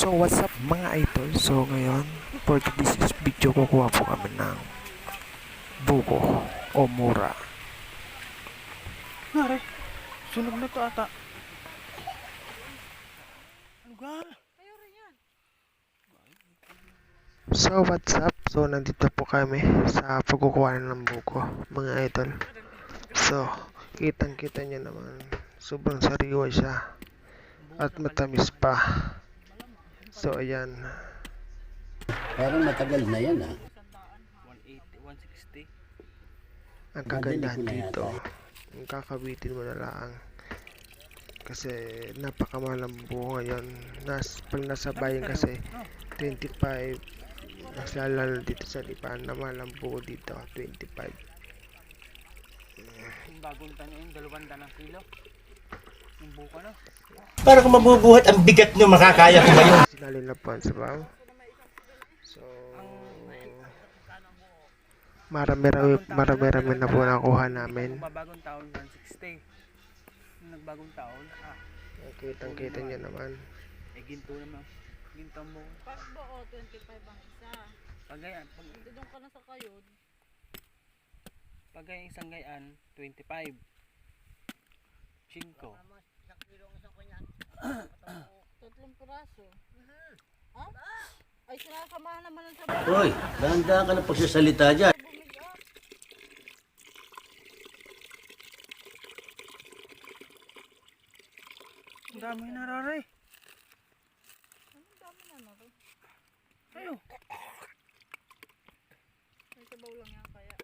So what's up mga idol? So ngayon, for today's video kukuha po kami ng buko o mura. Nare, sunog na to ata. Ano ga? So what's up? So nandito po kami sa pagkukuha ng buko mga idol. So kitang kita nyo naman, sobrang sariwa siya at matamis pa. So ayan, Parang matagal na yan 180, 160. ang kagandahan dito, ang kakabitin mo na lang. Kasi napakamahal ang buko ngayon. Pag nasa bayan kasi 25. Lalo dito sa Lipan na mahal ang buko dito 25. Yung bagong tanong yung 200 ng kilo. Yung buko no? Para kung mabubuhat ang bigat nyo, makakaya ko ba yun? Sinalin na po ang sabaw. So marami na po nakuha namin. Kung babagong taon 160. Yung nagbagong taon, Kitang-kita nyo naman. ginto naman. Ginto mo. Pag buo, 25 ang isa. Pagayan, Doon ka na sa kayod. pagayan isang gayan, 25. 5. Tatlong piraso. Ha? Ay, sinasamahan naman ng sabaw. Hoy, dahan-dahan ka na pagsasalita dyan. Bumigas. Ang dami na rare. Anong dami na na rin? Ayo. May sabaw lang yan kaya.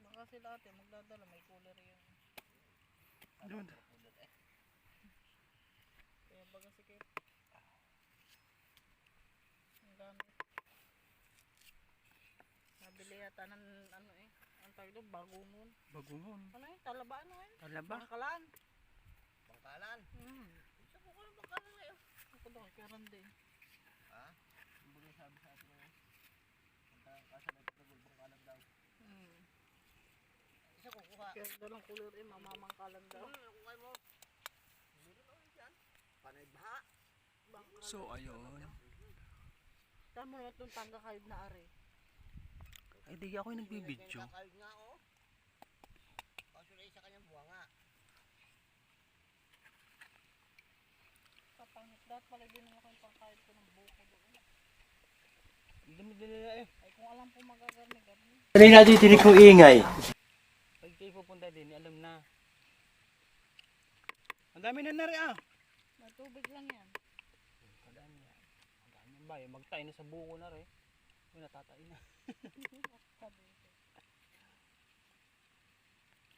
Baka sila ate magdadala, may cooler yun. Doon. Kaya baga sikip. Ang dami. Nabili yata ng ano eh. Ang tawag doon, bagungon. Bagungon. Ano yun? Talaba ano yun? Talaba. Bangkalan. Bangkalan? Isa po ko ng bangkalan ngayon. Ako daw, karan din. Sabi sa atin ngayon. Kasalat ito bangkalan daw. Isa kukuha. Kaya dalang kulor eh, mamamangkalan daw. Kukuha mo. Meron ako dyan. Panay baha. So ayun, Saan mo naman itong tangga kayod na are? Ay, di ako yung nagbibidyo. Kakayod nga ako. Kaso na isa kanyang buwanga. Kapangit. Dapat pala din ako yung pangkayod ko ng buko doon. Ang dami-dami na eh. Ay kung alam ko magagarni-garni. Tuloy natin tinig kong ingay. Pag kayo pupunta din, alam na. Ang dami na rin ah. May tubig lang yan. Ang dami yan. Ang dami ba eh. Magtayo na sa buko na rin. Uy, natatay na. Sabi ko.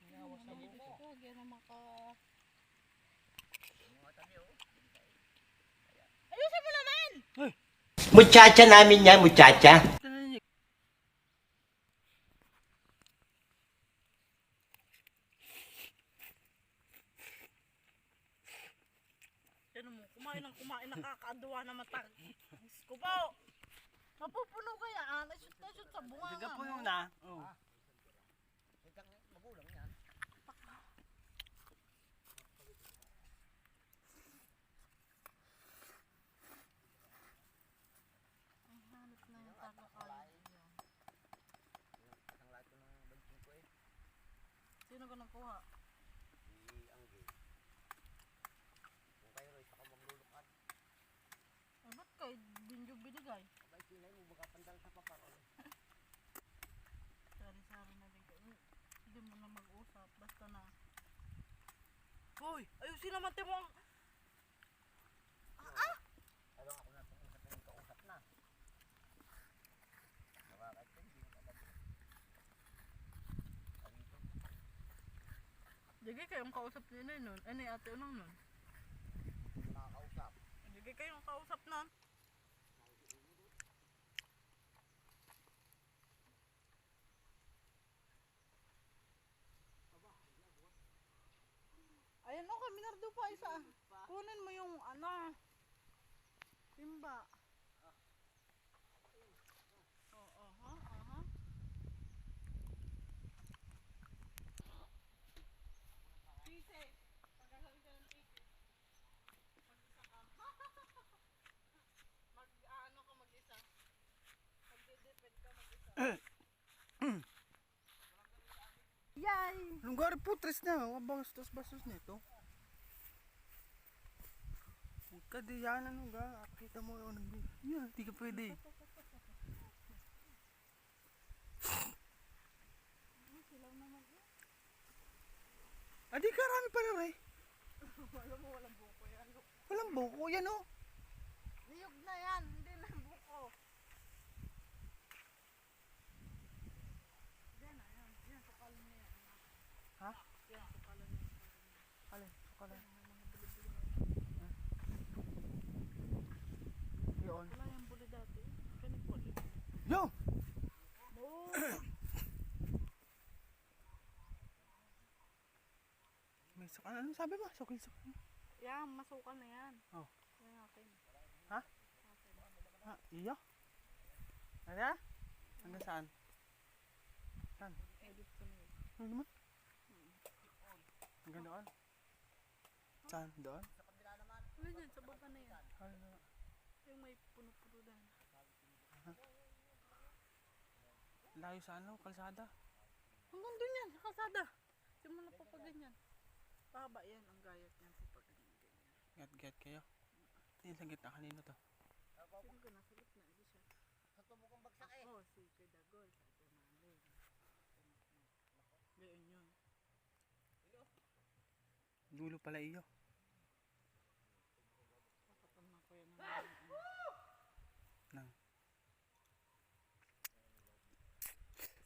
Nawas sa buko. Ito, yan ang maka... Ayusin mo naman! Muchacha namin yan, muchacha. Yan mo, kumain, nakakaanduwa na matang. Ko po! Mapupuno kaya, nashoot sa bunga Diga nga po mo. yun ah. Oh. Magulang yan. Ang hanap na yung taga-kayod niya. Sino ka nagkuha? Ay, ba't kay Binjo binigay? Sari-sari na din kayo. Hindi mo na mag-usap, basta na. Hoy! Ayusin naman tayo mo ang... Digi kayong kausap ni Inay nun. Ay, ni Ate Unang nun. Digi kayong kausap nun. Ayan o, Minardo pa isa. Kunin mo yung ano. Timba. Oo, aha. Ang gari putres na, bastos-bastos nito. Huwag ka diyan, ano ga, kita mo yung yan, di ka pwede. Adi karami pa rin eh. Alam mo, walang buko yan. Walang buko yan oh. Niyog na yan, hindi na buko. Yan na, yan. Yan, sukalan niya yan. Ha? Yan, sukalan niya. Alin, sukalan. Mga buli-buli. Yun. Wala yung buli dati. Kanig buli. Yo! Oo. May sukalan. Ano sabi mo? Sukil-sukil. Yan, masukal na yan. Oh. Yan akin. Ha? Akin. Ha? Iyo? Ano? Ano saan? Saan? Edit ko na yun. Ano naman? Hanggang doon? Saan? Doon? Wala dyan, sa baba na yan. Ano? Yung may puno-puno na. Layo sa ano? Kalsada? Hanggang doon yan, sa kalsada. Simula pa pa ganyan. Pahaba yan, ang gayat yan sa pag ganyan. Get kayo? Tingin sa gitna kanino to? Sino ka nasa gitna? Hindi siya. Sa tumukong bagsak eh. Ako, si Kedagol. Sa Tumali. Gayon yun. Dulo pala iyo. Pakatama ko yan. Nang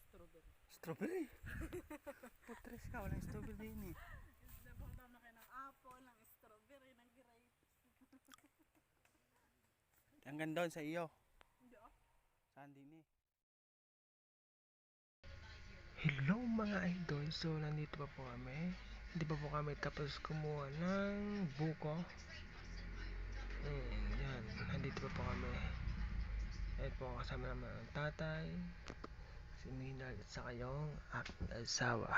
Strawberry. strawberry. Putres ka, walang strawberry din eh. Napakatama na kayo ng apple, ng strawberry, ng grapes. Hanggang doon sa iyo. Hindi ah. Saan din eh? Hello mga idol, so nandito pa po kami. Hindi pa po kami tapos kumuha ng buko. Yan, nandito pa po kami. Ayun po kasama naman ang tatay, si Minal at saka yung aking asawa.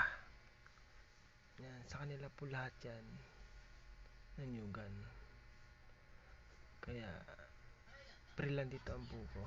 Yan, sa kanila po lahat yan nanyugan. Kaya pre lang dito ang buko.